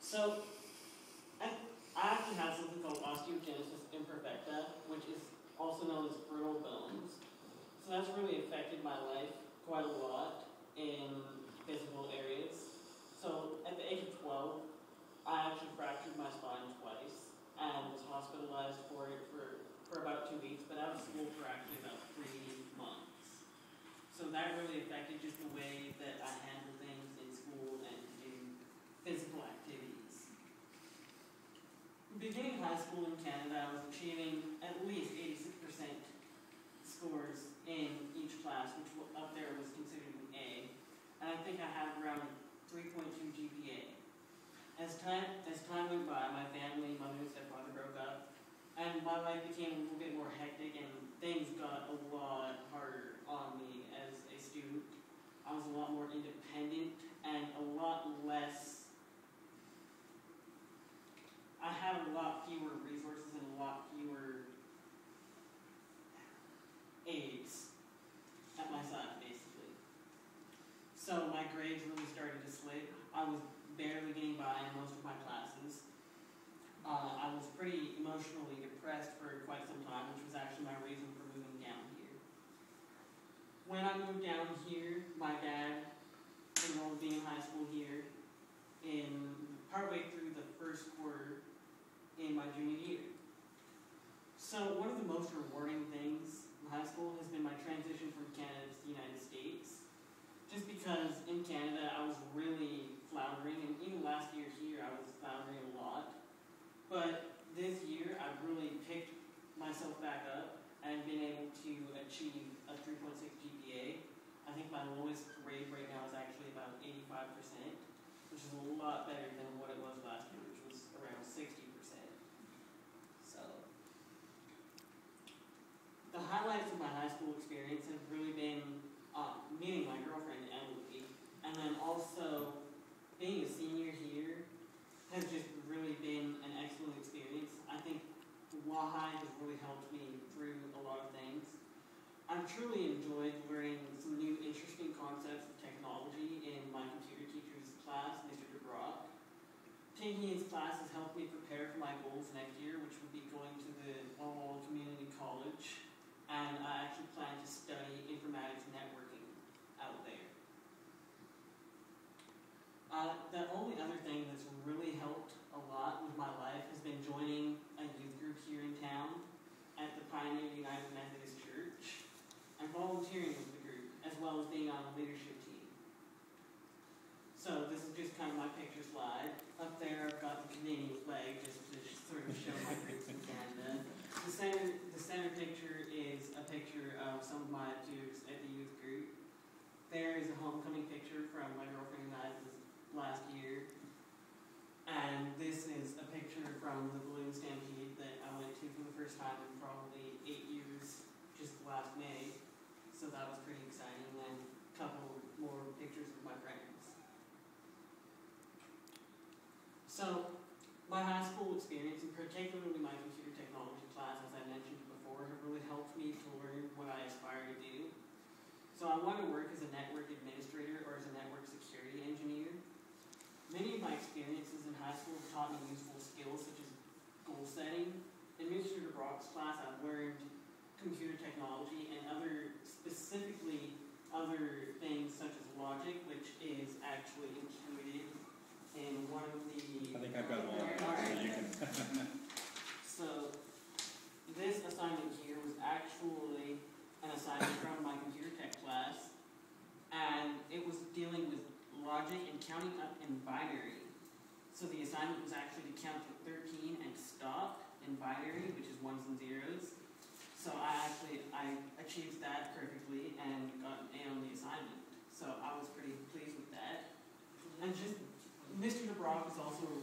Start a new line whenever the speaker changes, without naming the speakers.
So, I actually have something called osteogenesis imperfecta, which is also known as brittle bones. So that's really affected my life quite a lot in physical areas. So at the age of 12, I actually fractured my spine twice and was hospitalized for it for about 2 weeks, but out of school for actually about 3 months. So that really affected just the way that I handle things in school and do physical activities. Beginning high school in Canada, I was achieving at least 86% scores in each class, which up there was considered an A. And I think I had around 3.2 GPA. As time went by, my family, mother and stepfather broke up, and my life became a little bit more hectic, and things got a lot harder on me as a student. I was a lot more independent and a lot less. I had a lot fewer resources and a lot fewer aids at my side, basically. So my grades really started to slip. I was barely getting by in most of my classes. I was pretty emotionally depressed for quite some time, which was actually my reason for moving down here. When I moved down here, my dad enrolled me in high school here in partway through the first quarter in my junior year. So one of the most rewarding things in high school has been my transition from Canada to the United States. Just because in Canada I was really floundering, and even last year here I was floundering a lot. But this year I've really picked myself back up and been able to achieve a 3.6 GPA. I think my lowest grade right now is actually about 85%, which is a lot better than what it was last year, which was around 60%. So, the highlights of my high school experience have really been meeting my girlfriend, Emily, and then also being a senior here has just really been an excellent experience. I think WAHI has really helped me through a lot of things. I've truly enjoyed learning some new interesting concepts of technology in my computer teacher's class, Mr. DeBrock. Taking his class has helped me prepare for my goals next year, which would be going to the Walla Community College, and I actually plan to study informatics networking out there. The only other thing that's really helped a lot with my life has been joining a youth group here in town at the Pioneer United Methodist Church and volunteering with the group, as well as being on a leadership team. So this is just kind of my picture slide. Up there I've got the Canadian flag just to sort of show my roots in Canada. The center picture is a picture of some of my dukes at the youth group. There is a homecoming picture from my girlfriend and I last year. And this is a picture from the balloon stampede that I went to for the first time in probably 8 years, just last May. So that was pretty exciting, and a couple more pictures of my friends. So my high school experience, and particularly my computer technology class, as I mentioned before, have really helped me to learn what I aspire to do. So I want to work as a network administrator or as a network security engineer. Many of my experiences in high school have taught me useful skills such as goal setting. In Mr. DeBrock's class, I've learned computer technology and specifically other things such as logic, which is actually included in one of the...
I think I've got them all. So you can...
So this assignment here was actually an assignment from my computer tech class, and it was dealing with logic and counting up in binary. So the assignment was actually to count to 13 and stop in binary, which is ones and zeros. So I achieved that perfectly and got an A on the assignment. So I was pretty pleased with that. And just Mr. DeBrock is also a